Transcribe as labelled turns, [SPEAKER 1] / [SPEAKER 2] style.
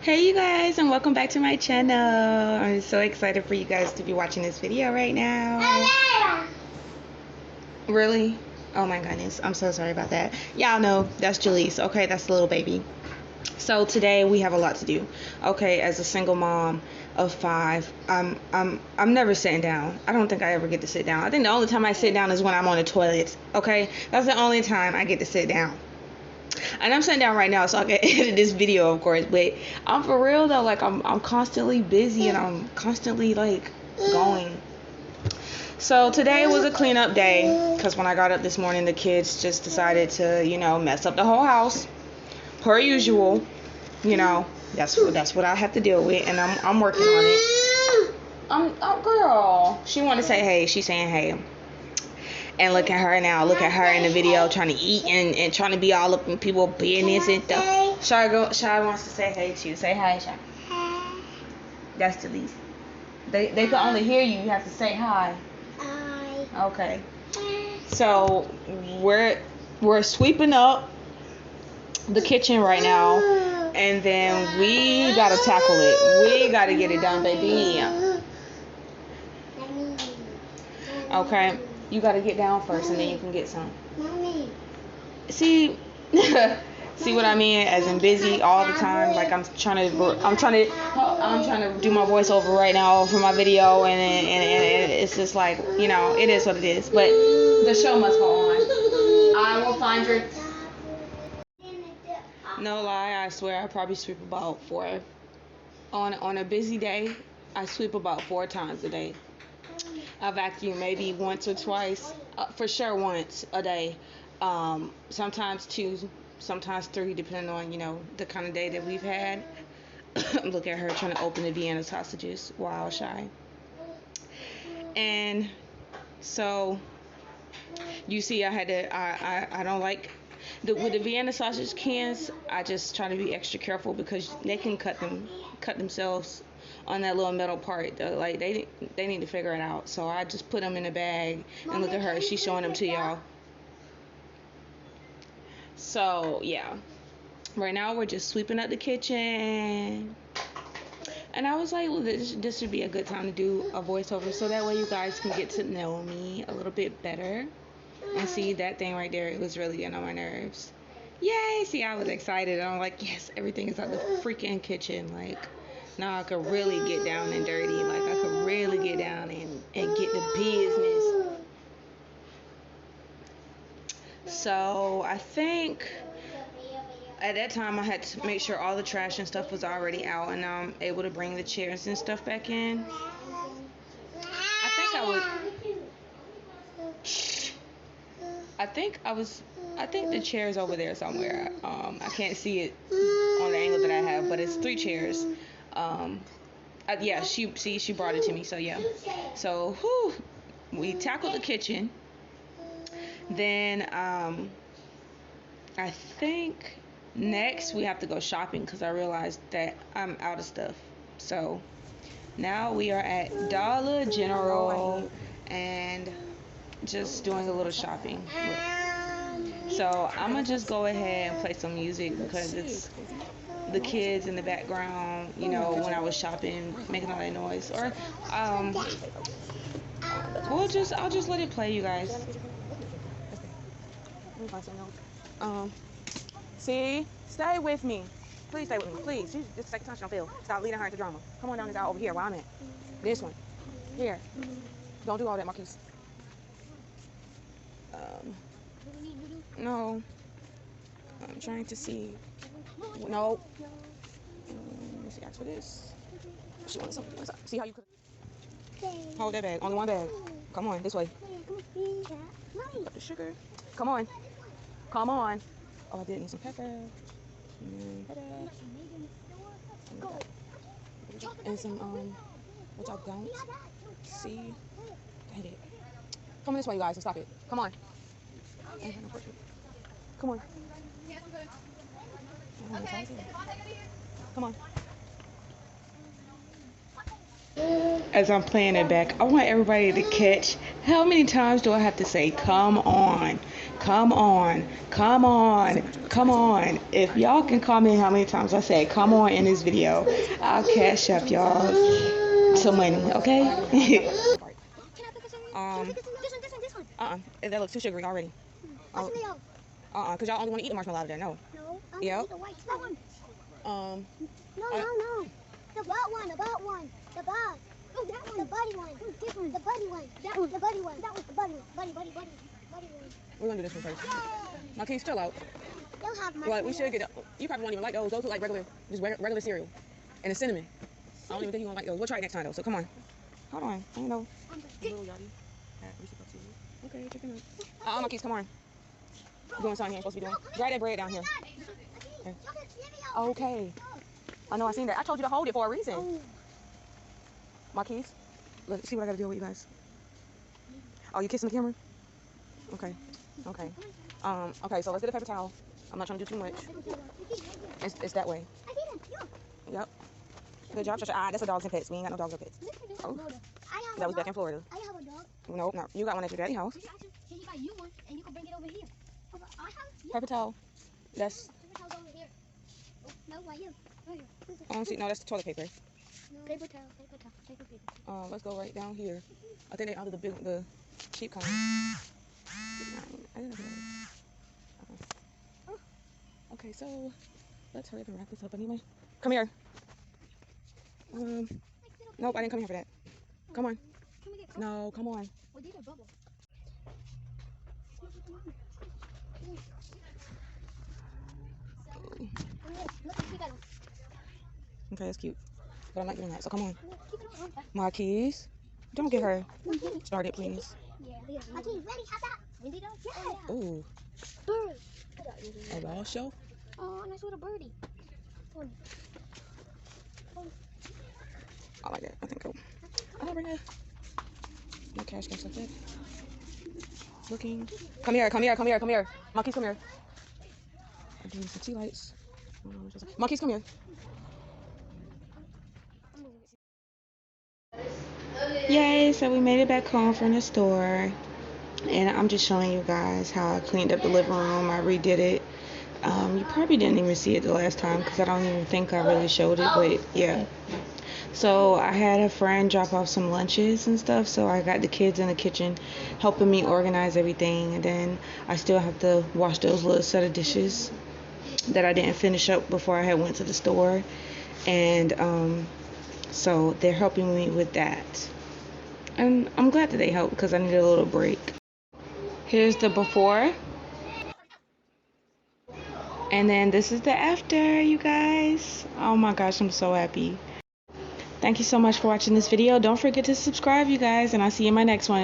[SPEAKER 1] Hey you guys, and welcome back to my channel. I'm so excited for you guys to be watching this video right now. Really? Oh my goodness, I'm so sorry about that. Y'all know that's Jaleese. Okay, that's the little baby. So today we have a lot to do. Okay, as a single mom of 5, I'm never sitting down. I don't think I ever get to sit down. I think the only time I sit down is when I'm on the toilet. Okay, that's the only time I get to sit down. And I'm sitting down right now so I can edit this video, of course. But I'm for real though, like I'm constantly busy and I'm constantly like going. So today was a cleanup day because when I got up this morning, the kids just decided to, mess up the whole house, per usual. That's what I have to deal with, and I'm working on it. Oh girl, she want to say hey. She's saying hey. And look at her now. Look at her in the video trying to eat and trying to be all up in people's business and stuff. Shy wants to say hey to you. Say hi, Shy. That's the least. They can only hear you. You have to say hi. Hi. Okay. So we're sweeping up the kitchen right now, and then we gotta tackle it. We gotta get it done, baby. Okay. You gotta get down first, and then you can get some. Mommy. See, see what I mean? As in busy all the time. Like I'm trying to do my voiceover right now for my video, and it's just like it is what it is. But the show must go on. I will find your. No lie, I swear I probably sweep about 4. On a busy day, I sweep about 4 times a day. I vacuum maybe once or twice, for sure once a day. Sometimes 2, sometimes 3, depending on the kind of day that we've had. Look at her trying to open the Vienna sausages while Shy. And so you see, I don't like with the Vienna sausage cans. I just try to be extra careful because they can cut themselves on that little metal part. Like they need to figure it out. So I just put them in a bag, and look at her, she's showing them to y'all. So yeah, right now we're just sweeping up the kitchen, and I was like, well, this would be a good time to do a voiceover so that way you guys can get to know me a little bit better. And see that thing right there, it was really getting on my nerves. Yay! See, I was excited, and I'm like, yes, everything is out the freaking kitchen. Like, now I could really get down and dirty. Like, I could really get down and get the business. So I think at that time I had to make sure all the trash and stuff was already out, and now I'm able to bring the chairs and stuff back in. I think the chair's over there somewhere. I can't see it on the angle that I have, but it's 3 chairs. Yeah, she brought it to me, so yeah. So, we tackled the kitchen. Then, I think next we have to go shopping because I realized that I'm out of stuff. So, now we are at Dollar General and just doing a little shopping. So I'm gonna just go ahead and play some music because it's the kids in the background, when I was shopping, making all that noise. Or I'll just let it play, you guys. See, stay with me. Please stay with me, please. This is the second time she don't feel. Stop leading her into drama. Come on down this aisle over here where I'm at. This one. Here. Don't do all that, Marquise. No. I'm trying to see. No. She asked for this. She wants something. See how you could. Hold that bag. Only one bag. Come on, this way. Got the sugar. Come on. Come on. Oh, I did need some pepper. And some, which I don't see. Dang it. Come this way, you guys, and stop it. Come on. Come on. Come on. As I'm playing it back, I want everybody to catch how many times do I have to say, come on. Come on. Come on. Come on. If y'all can comment how many times I say come on in this video, I'll cash up y'all some money, okay? That looks too sugary already. Because y'all only want to eat the marshmallow out of there. No.
[SPEAKER 2] No.
[SPEAKER 1] Yep.
[SPEAKER 2] The white one.
[SPEAKER 1] No.
[SPEAKER 2] The bot one. The bot one. The bot. Oh, that one. The buddy one. This one. The buddy one. That one. The buddy one. That one. The buddy one. Buddy one.
[SPEAKER 1] We're gonna do this one first. My kid's still out.
[SPEAKER 2] They'll have my.
[SPEAKER 1] Well, we should get. You probably won't even like those. Those look like regular cereal, and it's cinnamon. I don't even think you won't like those. We'll try it next time though. So come on. Hold on. I don't know. Okay, chicken. My kids, come on. You're doing something you ain't supposed to be doing. Grab that bread down here. Okay. I know I seen that. I told you to hold it for a reason. My keys. Let's see what I gotta do with you guys. Oh, you kissing the camera? Okay. Okay. Okay, so let's get a paper towel. I'm not trying to do too much. It's that way. Yep. Good job, Shasha. That's a dogs and pets. We ain't got no dogs or pets. Oh. That was back in Florida.
[SPEAKER 2] I have a dog.
[SPEAKER 1] Nope, no. You got one at your daddy's house.
[SPEAKER 2] Can you buy you one and you can bring it over here?
[SPEAKER 1] Paper towel. That's.
[SPEAKER 2] Paper towel over here. No, why you? Right here.
[SPEAKER 1] I don't see. No, that's toilet paper.
[SPEAKER 2] No. Paper towel.
[SPEAKER 1] Let's go right down here. I think they out of the cheap kind. Okay, so let's hurry up and wrap this up anyway. Come here. Nope, I didn't come here for that. Come on. No, come on. Okay, that's cute. But I'm not doing that, so come on. My keys. Don't get her started, please.
[SPEAKER 2] My keys ready? How's that? Ready though? Yeah.
[SPEAKER 1] Ooh.
[SPEAKER 2] Bird.
[SPEAKER 1] A wall show?
[SPEAKER 2] Oh, nice little birdie.
[SPEAKER 1] I like that. I think cool. I never had no cash like that. Looking. Come here. Monkeys, come here. I'm doing some tea lights. Monkeys, come here. Yay, so we made it back home from the store. And I'm just showing you guys how I cleaned up the living room. I redid it. You probably didn't even see it the last time because I don't even think I really showed it, but yeah. So I had a friend drop off some lunches and stuff, so I got the kids in the kitchen helping me organize everything, and then I still have to wash those little set of dishes that I didn't finish up before I had went to the store, and so they're helping me with that, and I'm glad that they helped because I needed a little break. Here's the before. And then this is the after, you guys. Oh my gosh, I'm so happy. Thank you so much for watching this video. Don't forget to subscribe, you guys, and I'll see you in my next one.